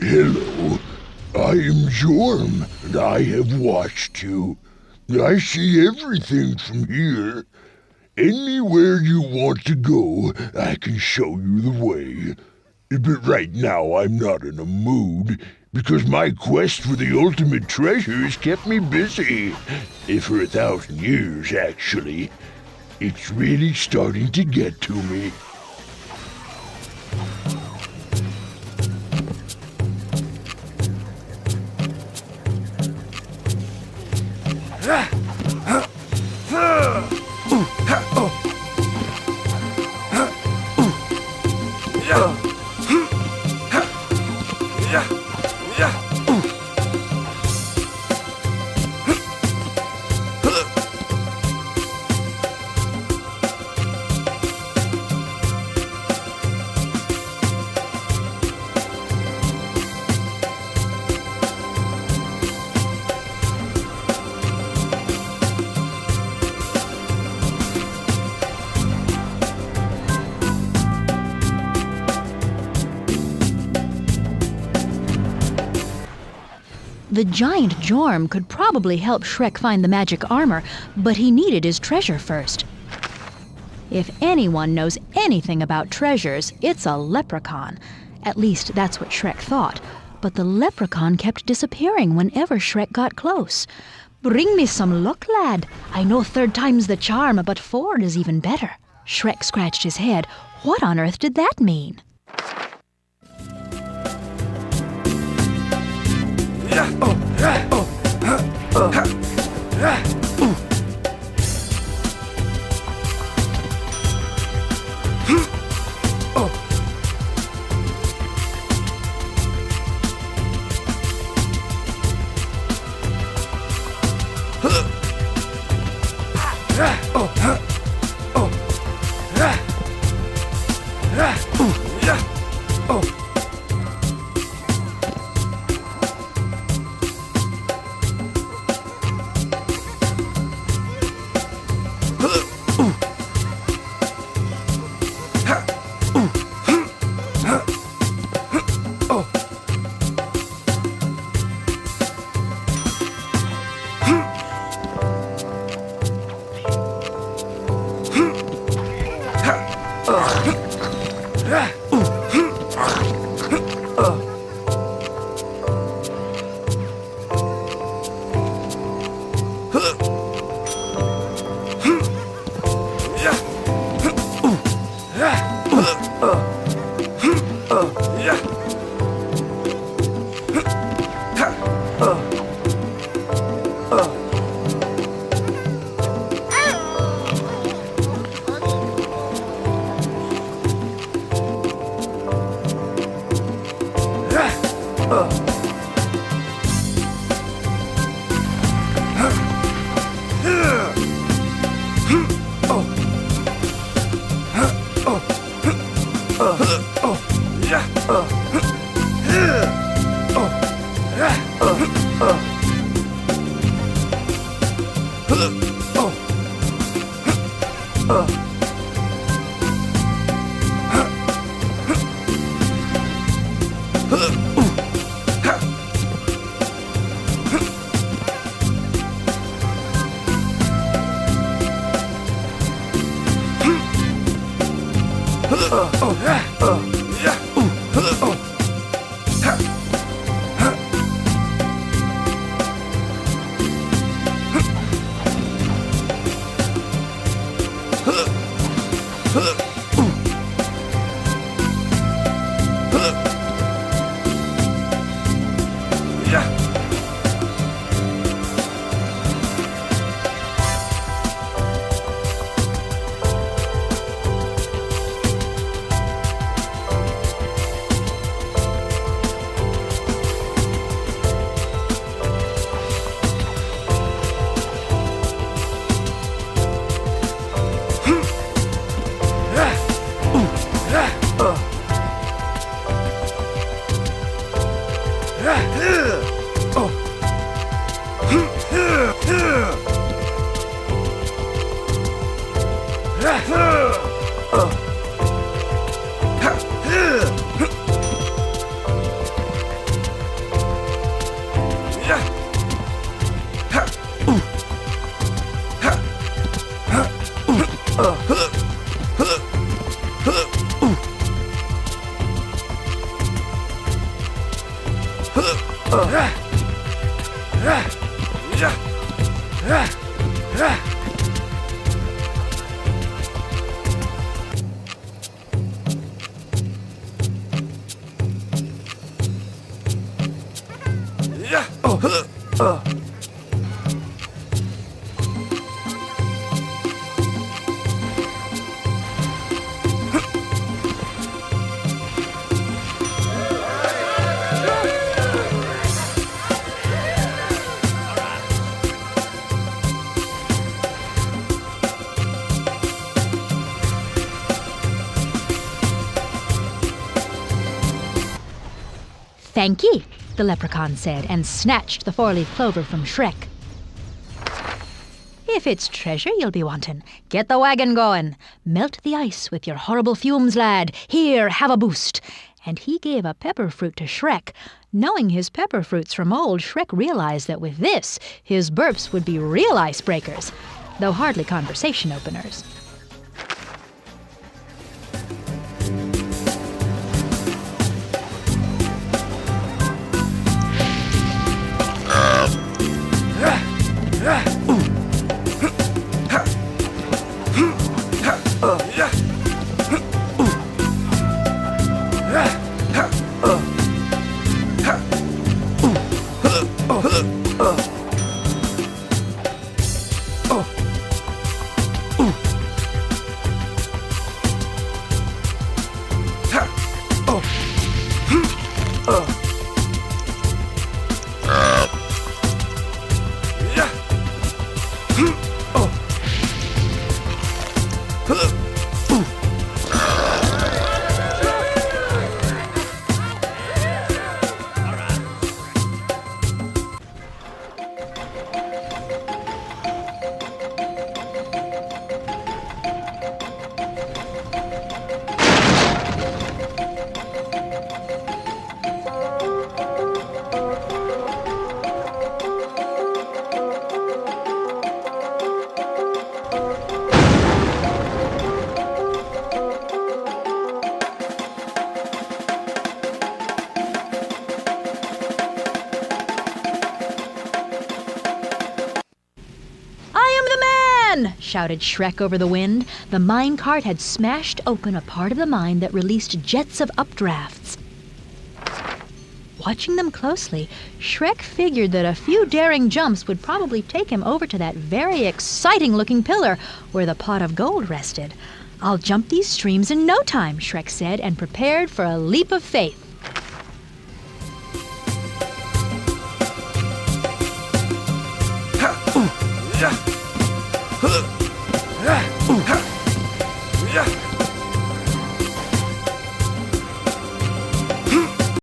Hello, I am Jorm, and I have watched you. I see everything from here. Anywhere you want to go, I can show you the way. But right now I'm not in a mood, because my quest for the ultimate treasure has kept me busy. For 1,000 years, actually. It's really starting to get to me. The giant Jorm could probably help Shrek find the magic armor, but he needed his treasure first. If anyone knows anything about treasures, it's a leprechaun. At least that's what Shrek thought. But the leprechaun kept disappearing whenever Shrek got close. "Bring me some luck, lad. I know 3rd time's the charm, but 4 is even better." Shrek scratched his head. What on earth did that mean? Thank ye, the leprechaun said, and snatched the four-leaf clover from Shrek. If it's treasure you'll be wantin', get the wagon goin'. Melt the ice with your horrible fumes, lad. Here, have a boost. And he gave a pepper fruit to Shrek. Knowing his pepper fruits from old, Shrek realized that with this, his burps would be real icebreakers, though hardly conversation openers. Shouted Shrek over the wind. The minecart had smashed open a part of the mine that released jets of updrafts. Watching them closely, Shrek figured that a few daring jumps would probably take him over to that very exciting-looking pillar where the pot of gold rested. "I'll jump these streams in no time," Shrek said, and prepared for a leap of faith. Ha!